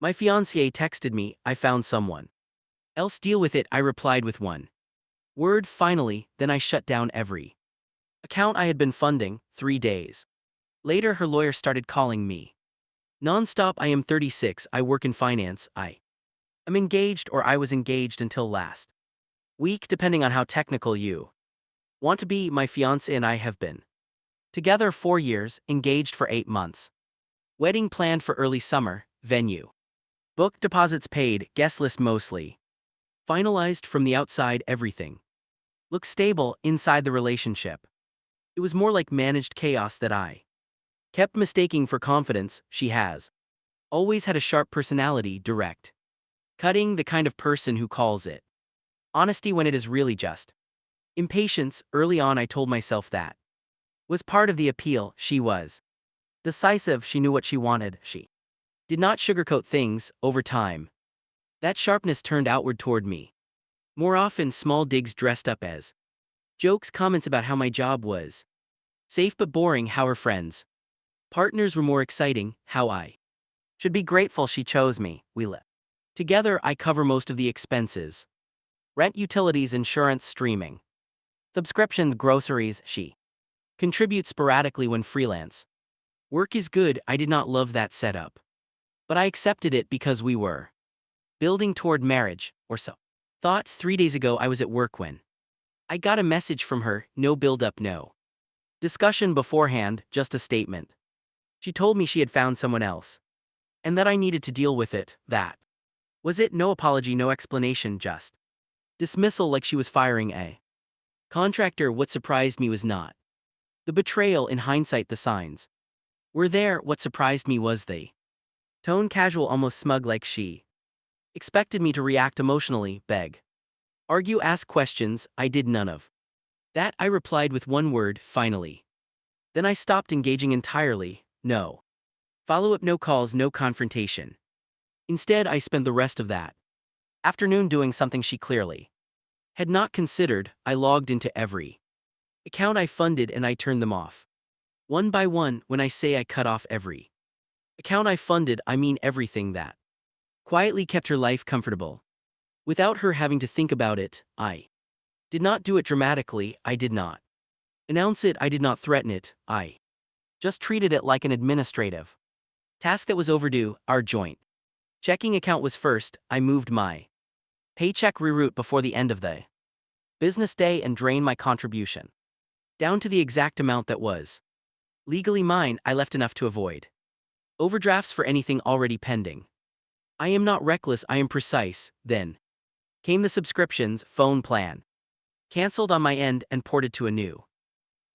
My fiancée texted me, I found someone else deal with it, I replied with one word finally, then I shut down every account I had been funding. 3 days later her lawyer started calling me nonstop. I am 36, I work in finance, I am engaged, or I was engaged until last week depending on how technical you want to be. My fiancé and I have been together 4 years, engaged for 8 months. Wedding planned for early summer, venue booked, deposits paid, guest list mostly finalized. From the outside everything looks stable. Inside the relationship it was more like managed chaos that I kept mistaking for confidence. She has always had a sharp personality, direct, cutting, the kind of person who calls it honesty when it is really just impatience. Early on I told myself that was part of the appeal. She was decisive, she knew what she wanted, she did not sugarcoat things. Over time that sharpness turned outward toward me. More often small digs dressed up as jokes, comments about how my job was safe but boring, how her friends partners were more exciting, how I should be grateful she chose me. We live together, I cover most of the expenses: rent, utilities, insurance, streaming subscriptions, groceries. She contributes sporadically when freelance work is good. I did not love that setup, but I accepted it because we were building toward marriage, or so thought. 3 days ago I was at work when I got a message from her. No build-up, no discussion beforehand, just a statement. She told me she had found someone else, and that I needed to deal with it. That was it. No apology, no explanation, just dismissal, like she was firing a contractor. What surprised me was not the betrayal. In hindsight the signs were there. What surprised me was the tone, casual, almost smug, like she expected me to react emotionally, beg, argue, ask questions. I did none of that. I replied with one word, finally. Then I stopped engaging entirely. No follow-up, no calls, no confrontation. Instead I spent the rest of that afternoon doing something she clearly had not considered. I logged into every account I funded and I turned them off one by one. When I say I cut off every account I funded, I mean everything that quietly kept her life comfortable without her having to think about it. I did not do it dramatically, I did not announce it, I did not threaten it, I just treated it like an administrative task that was overdue. Our joint checking account was first. I moved my paycheck reroute before the end of the business day and drained my contribution down to the exact amount that was legally mine. I left enough to avoid overdrafts for anything already pending. I am not reckless, I am precise. Then came the subscriptions. Phone plan canceled on my end and ported to a new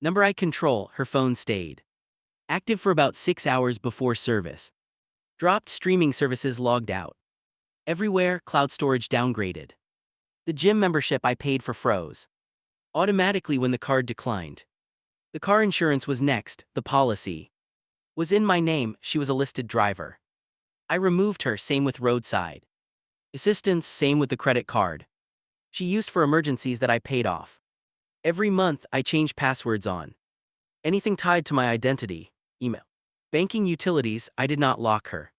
number I control. Her phone stayed active for about 6 hours before service dropped. Streaming services logged out everywhere. Cloud storage downgraded. The gym membership I paid for froze automatically when the card declined. The car insurance was next. The policy was in my name. She was a listed driver. I removed her. Same with roadside assistance, same with the credit card she used for emergencies that I paid off every month. I changed passwords on anything tied to my identity: email, banking, utilities. I did not lock her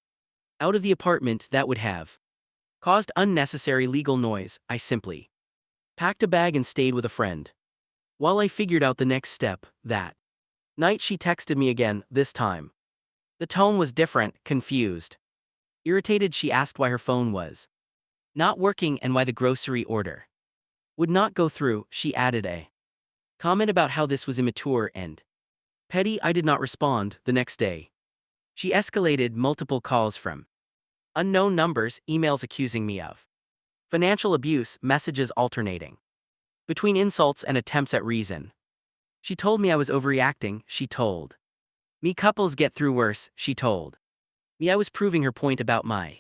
out of the apartment. That would have caused unnecessary legal noise. I simply packed a bag and stayed with a friend while I figured out the next step. That night she texted me again. This time the tone was different, confused, irritated. She asked why her phone was not working and why the grocery order would not go through. She added a comment about how this was immature and petty. I did not respond. The next day she escalated. Multiple calls from unknown numbers, emails accusing me of financial abuse, messages alternating between insults and attempts at reason. She told me I was overreacting. She told me couples get through worse. She told me I was proving her point about my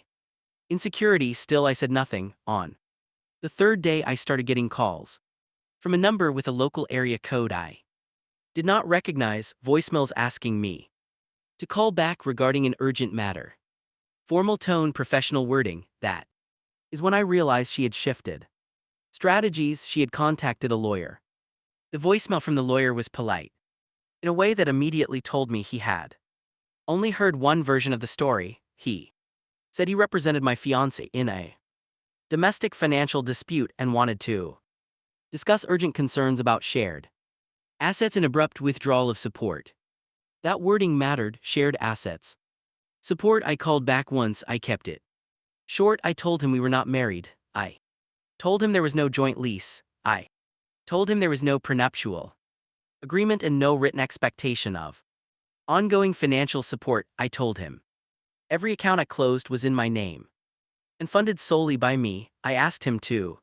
insecurity. Still I said nothing. On the third day I started getting calls from a number with a local area code I did not recognize, voicemails asking me to call back regarding an urgent matter. Formal tone, professional wording. That is when I realized she had shifted strategies. She had contacted a lawyer. The voicemail from the lawyer was polite, in a way that immediately told me he had only heard one version of the story. He Said he represented my fiancée in a domestic financial dispute and wanted to discuss urgent concerns about shared assets and abrupt withdrawal of support. That wording mattered, shared assets. Support. I called back once, I kept it short. I told him we were not married. I told him there was no joint lease. I told him there was no prenuptial agreement and no written expectation of ongoing financial support. I told him every account I closed was in my name and funded solely by me. I asked him to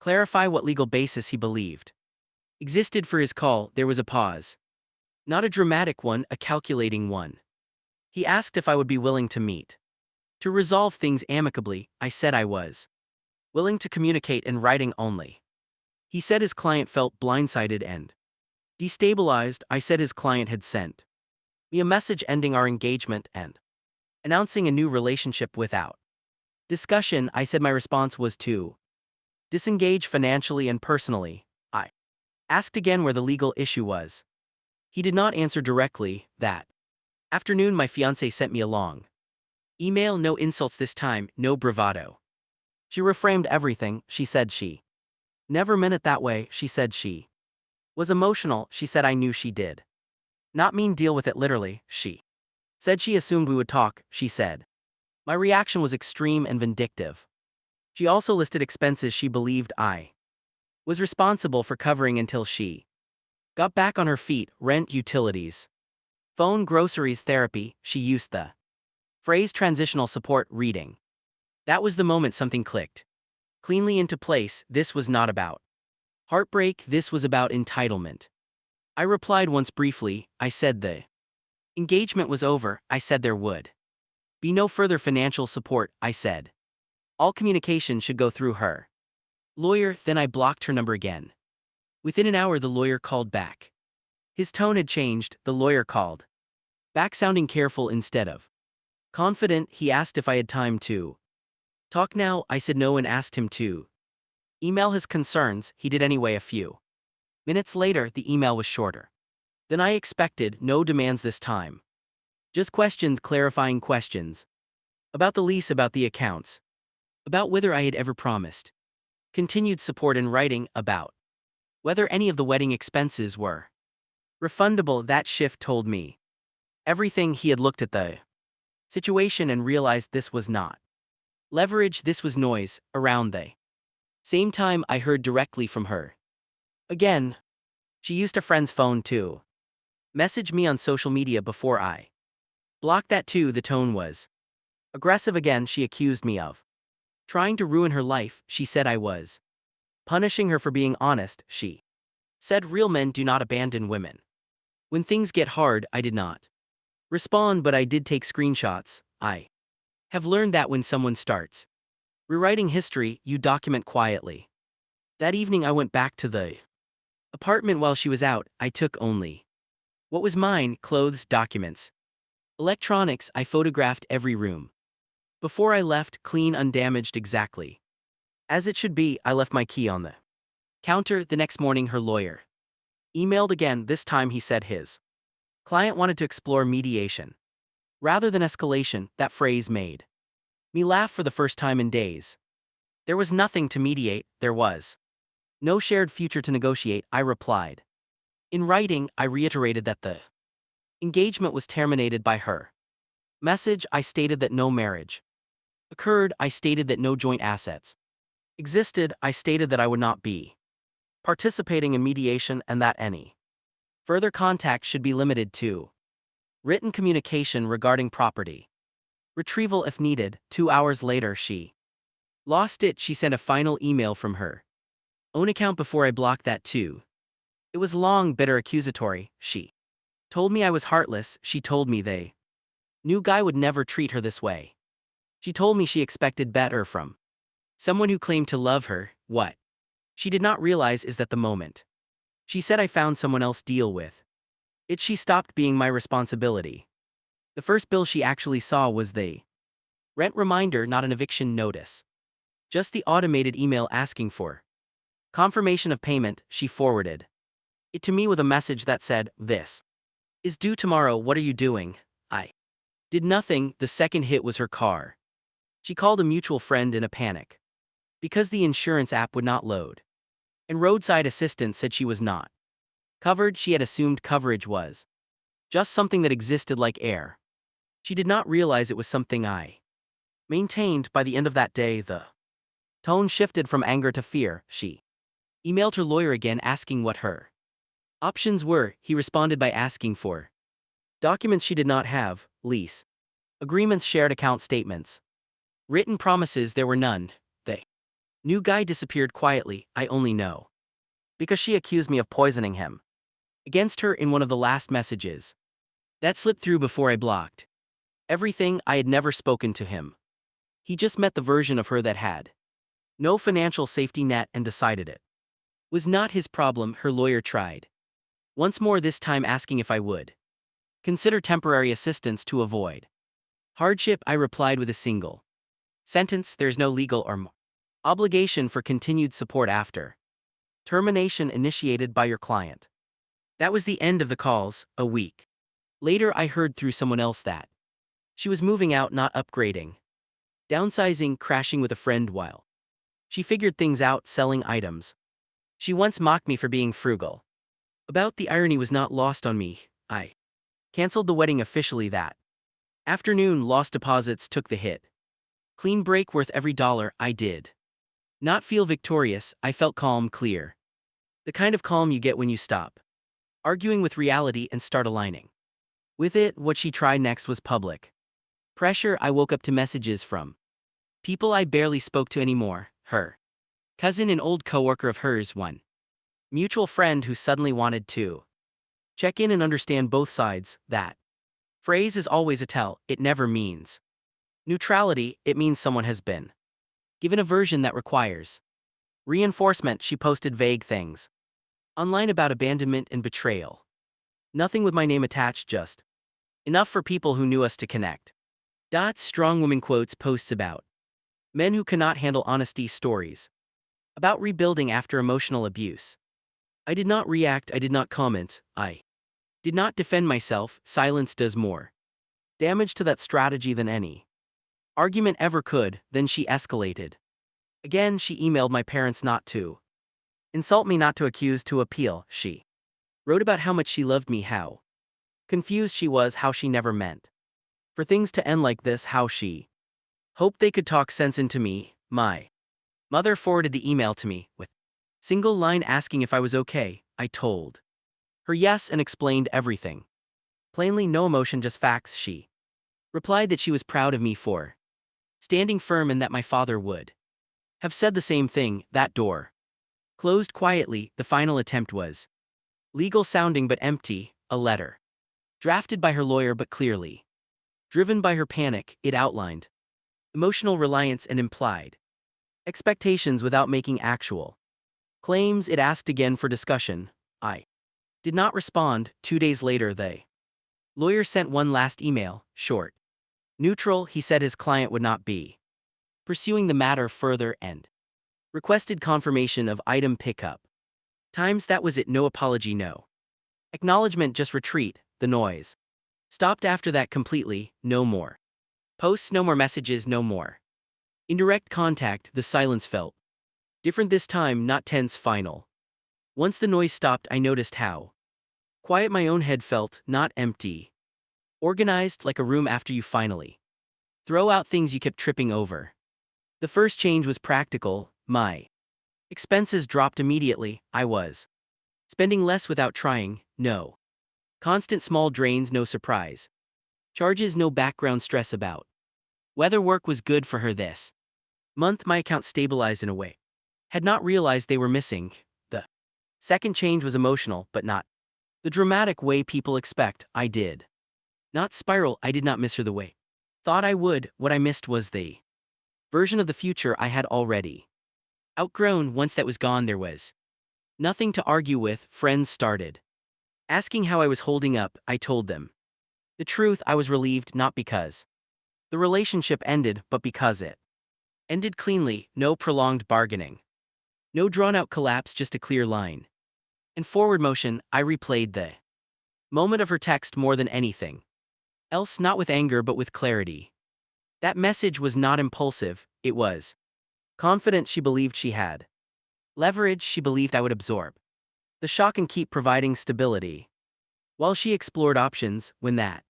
clarify what legal basis he believed existed for his call. There was a pause. Not a dramatic one, a calculating one. He asked if I would be willing to meet to resolve things amicably. I said I was willing to communicate in writing only. He said his client felt blindsided and destabilized. I said his client had sent me a message ending our engagement and announcing a new relationship without discussion. I said my response was to disengage financially and personally. I asked again where the legal issue was. He did not answer directly. That afternoon, my fiancée sent me a long email. No insults this time, no bravado. She reframed everything. She said she never meant it that way. She said she was emotional. She said I knew she did not mean deal with it literally. She said she assumed we would talk. She said my reaction was extreme and vindictive. She also listed expenses she believed I was responsible for covering until she got back on her feet: rent, utilities, phone, groceries, therapy. She used the phrase transitional support. Reading that was the moment something clicked cleanly into place. This was not about heartbreak, this was about entitlement. I replied once briefly. I said the engagement was over. I said there would be no further financial support. I said all communication should go through her lawyer. Then I blocked her number again. Within an hour, the lawyer called back. His tone had changed. The lawyer called back sounding careful instead of confident. He asked if I had time to talk now. I said no and asked him to email his concerns. He did anyway. A few minutes later, the email was shorter than I expected. No demands this time. Just questions, clarifying questions. About the lease, about the accounts, about whether I had ever promised continued support in writing, about whether any of the wedding expenses were refundable. That shift told me everything. He had looked at the situation and realized this was not leverage, this was noise. Around the same time, I heard directly from her again. She used a friend's phone to message me on social media before I blocked that too. The tone was aggressive again. She accused me of trying to ruin her life. She said I was punishing her for being honest. She said real men do not abandon women when things get hard. I did not respond, but I did take screenshots. I have learned that when someone starts rewriting history, you document quietly. That evening, I went back to the apartment while she was out. I took only what was mine: clothes, documents, electronics. I photographed every room before I left, clean, undamaged, exactly as it should be. I left my key on the counter. The next morning, her lawyer emailed again. This time he said his client wanted to explore mediation rather than escalation. That phrase made me laugh for the first time in days. There was nothing to mediate, there was no shared future to negotiate. I replied in writing. I reiterated that the engagement was terminated by her message. I stated that no marriage occurred. I stated that no joint assets existed. I stated that I would not be participating in mediation and that any further contact should be limited to written communication regarding property retrieval if needed. 2 hours later, she lost it. She sent a final email from her own account before I blocked that too. It was long, bitter, accusatory. She told me I was heartless. She told me the new guy would never treat her this way. She told me she expected better from someone who claimed to love her. What she did not realize is that the moment she said I found someone else deal with it, she stopped being my responsibility. The first bill she actually saw was the rent reminder, not an eviction notice. Just the automated email asking for confirmation of payment. She forwarded it to me with a message that said, "This is due tomorrow. What are you doing?" I did nothing. The second hit was her car She called a mutual friend in a panic. Because the insurance app would not load. And roadside assistance said she was not covered. She had assumed coverage was just something that existed like air. She did not realize it was something I maintained. By the end of that day, the tone shifted from anger to fear. She emailed her lawyer again asking what her options were. He responded by asking for documents she did not have, lease agreements, shared account statements, written promises. There were none. The new guy disappeared quietly. I only know because she accused me of poisoning him against her in one of the last messages that slipped through before I blocked everything. I had never spoken to him. He just met the version of her that had no financial safety net and decided it was not his problem. Her lawyer tried once more, this time asking if I would consider temporary assistance to avoid hardship. I replied with a single sentence: there's no legal or obligation for continued support after termination initiated by your client. That was the end of the calls. A week later, I heard through someone else that she was moving out, not upgrading, downsizing, crashing with a friend while she figured things out, selling items. She once mocked me for being frugal. About the irony was not lost on me. I canceled the wedding officially that afternoon. Lost deposits took the hit. Clean break worth every dollar. I did not feel victorious. I felt calm, clear. The kind of calm you get when you stop arguing with reality and start aligning with it. What she tried next was public pressure. I woke up to messages from people I barely spoke to anymore. Her cousin, an old coworker of hers, one mutual friend who suddenly wanted to check in and understand both sides. That phrase is always a tell. It never means neutrality. It means someone has been given a version that requires reinforcement. She posted vague things online about abandonment and betrayal. Nothing with my name attached, just enough for people who knew us to connect. Strong woman quotes, posts about men who cannot handle honesty, stories about rebuilding after emotional abuse. I did not react. I did not comment. I did not defend myself. Silence does more damage to that strategy than any argument ever could. Then she escalated. Again, she emailed my parents not to insult me, not to accuse, to appeal. She wrote about how much she loved me, how confused she was, how she never meant for things to end like this, how she hoped they could talk sense into me. My mother forwarded the email to me with single line asking if I was okay. I told her yes and explained everything plainly, no emotion, just facts. She replied that she was proud of me for standing firm and that my father would have said the same thing. That door closed quietly. The final attempt was legal sounding but empty, a letter drafted by her lawyer but clearly driven by her panic. It outlined emotional reliance and implied expectations without making actual claims. It asked again for discussion. I did not respond. 2 days later, the lawyer sent one last email, short, neutral. He said his client would not be pursuing the matter further and requested confirmation of item pickup times. That was it. No apology, no acknowledgement, just retreat. The noise stopped after that completely. No more posts, no more messages, no more indirect contact. The silence felt different this time, not tense, final. Once the noise stopped, I noticed how quiet my own head felt, not empty. Organized, like a room after you finally throw out things you kept tripping over. The first change was practical. My expenses dropped immediately. I was spending less without trying. No constant small drains, no surprise charges, no background stress about whether work was good for her. This month, my account stabilized in a way had not realized they were missing. The second change was emotional, but not the dramatic way people expect. I did not spiral. I did not miss her the way thought I would. What I missed was the version of the future I had already outgrown. Once that was gone, there was nothing to argue with. Friends started asking how I was holding up. I told them the truth. I was relieved, not because the relationship ended, but because it ended cleanly. No prolonged bargaining, no drawn-out collapse, just a clear line and forward motion. I replayed the moment of her text more than anything else, not with anger but with clarity. That message was not impulsive, it was confidence she believed she had. Leverage she believed I would absorb. The shock and keep providing stability. While she explored options, when that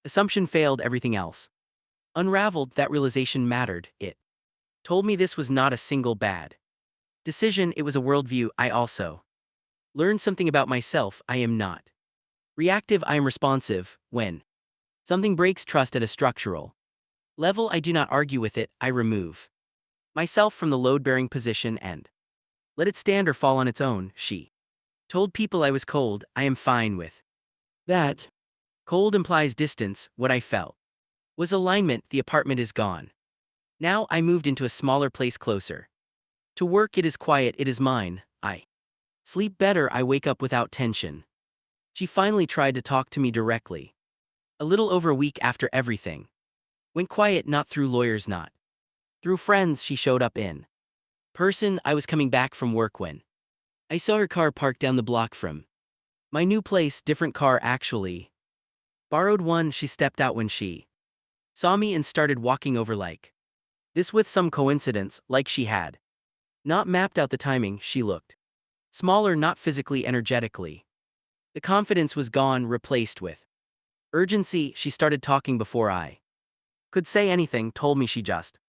assumption failed, everything else unraveled. That realization mattered. It told me this was not a single bad decision, it was a worldview. I also learned something about myself. I am not reactive, I am responsive. When something breaks trust at a structural level, I do not argue with it, I remove myself from the load-bearing position and let it stand or fall on its own. She told people I was cold. I am fine with that. Cold implies distance. What I felt was alignment. The apartment is gone. Now I moved into a smaller place closer to work. It is quiet, it is mine. I sleep better, I wake up without tension. She finally tried to talk to me directly. A little over a week after everything went quiet, not through lawyers, not through friends, she showed up in person. I was coming back from work when I saw her car parked down the block from my new place. Different car actually. Borrowed one. She stepped out when she saw me and started walking over like this with some coincidence, like she had not mapped out the timing. She looked smaller, not physically, energetically. The confidence was gone, replaced with urgency. She started talking before I could say anything, told me she just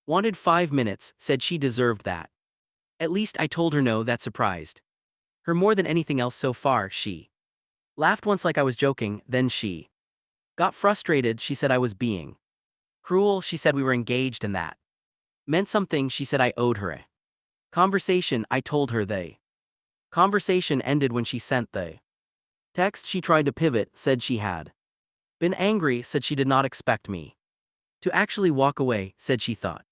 wanted 5 minutes, said she deserved that. At least I told her no. That surprised her more than anything else so far. She laughed once like I was joking, then she got frustrated. She said I was being cruel. She said we were engaged and that meant something. She said I owed her a conversation. I told her the conversation ended when she sent the text. She tried to pivot, said she had been angry, said she did not expect me to actually walk away, said she thought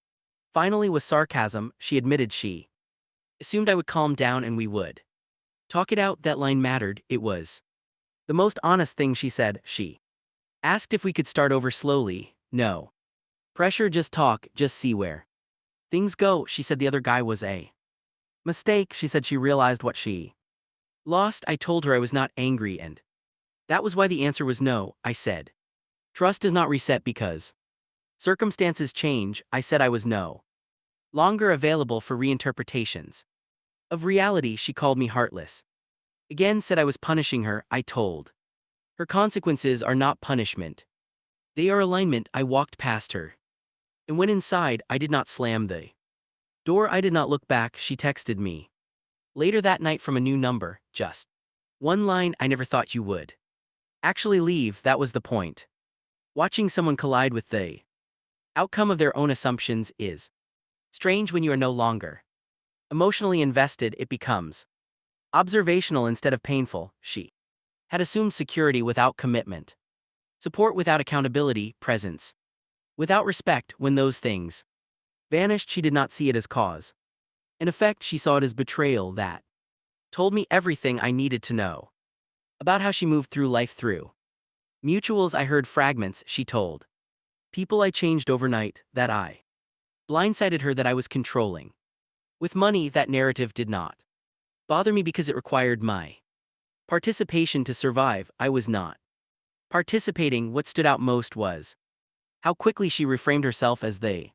finally was sarcasm. She admitted she assumed I would calm down and we would talk it out. That line mattered. It was the most honest thing she said. She asked if we could start over slowly. No pressure, just talk, just see where things go. She said the other guy was a mistake. She said she realized what she lost. I told her I was not angry and that was why the answer was no. I said trust does not reset because circumstances change. I said I was no longer available for reinterpretations of reality. She called me heartless again, said I was punishing her. I told her consequences are not punishment, they are alignment. I walked past her and went inside. I did not slam the door. I did not look back. She texted me later that night from a new number, just one line: I never thought you would actually leave. That was the point. Watching someone collide with the outcome of their own assumptions is strange. When you are no longer emotionally invested, it becomes observational instead of painful. She had assumed security without commitment, support without accountability, presence without respect. When those things vanished, she did not see it as cause and effect. She saw it as betrayal. That told me everything I needed to know about how she moved through life. Through mutuals, I heard fragments. She told people I changed overnight, that I blindsided her, that I was controlling with money. That narrative did not bother me because it required my participation to survive. I was not participating. What stood out most was how quickly she reframed herself as the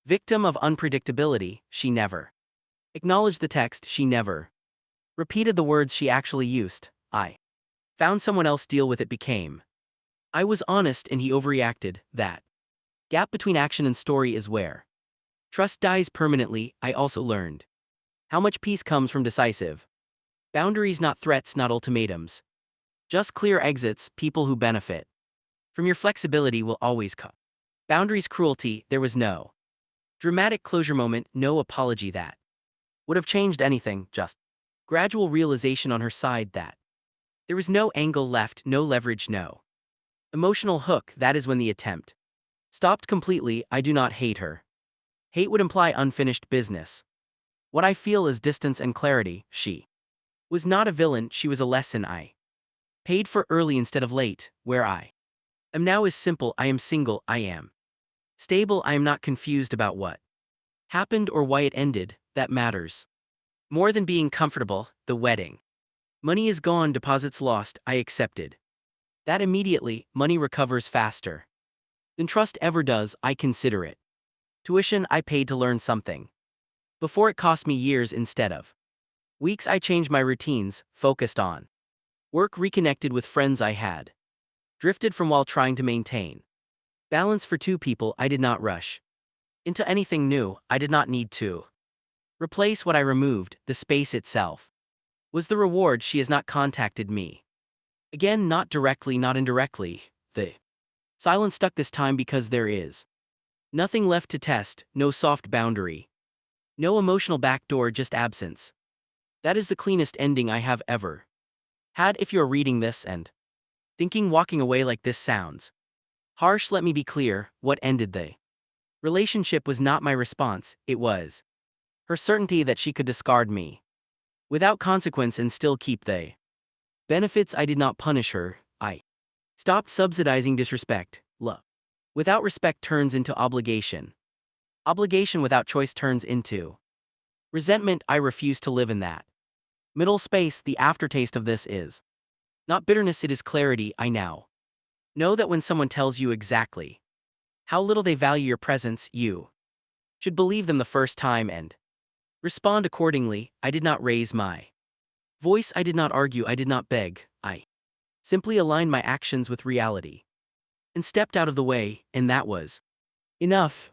victim of unpredictability. She never acknowledged the text. She never repeated the words she actually used. I found someone else deal with it. Became I was honest and he overreacted. That gap between action and story is where trust dies permanently. I also learned how much peace comes from decisive boundaries, not threats, not ultimatums, just clear exits. People who benefit from your flexibility will always cut boundaries. Cruelty, there was no dramatic closure moment, no apology that would have changed anything, just gradual realization on her side that there was no angle left, no leverage, no emotional hook. That is when the attempt stopped completely. I do not hate her. Hate would imply unfinished business. What I feel is distance and clarity. She was not a villain, she was a lesson I paid for early instead of late. Where I am now is simple. I am single, I am stable, I am not confused about what happened or why it ended. That matters more than being comfortable. The wedding money is gone, deposits lost. I accepted that immediately. Money recovers faster than trust ever does. I consider it tuition I paid to learn something. Before it cost me years instead of weeks. I changed my routines, focused on work, reconnected with friends I had drifted from while trying to maintain balance for two people. I did not rush into anything new. I did not need to replace what I removed. The space itself was the reward. She has not contacted me again, not directly, not indirectly. The silence stuck this time because there is nothing left to test, no soft boundary, no emotional backdoor, just absence. That is the cleanest ending I have ever had. If you're reading this and thinking walking away like this sounds harsh, let me be clear: what ended the relationship was not my response, it was her certainty that she could discard me without consequence and still keep the benefits. I did not punish her, I stopped subsidizing disrespect. Love without respect turns into obligation. Obligation without choice turns into resentment. I refuse to live in that middle space. The aftertaste of this is not bitterness, it is clarity. I now know that when someone tells you exactly how little they value your presence, you should believe them the first time and respond accordingly. I did not raise my voice, I did not argue, I did not beg. I simply aligned my actions with reality and stepped out of the way, and that was enough.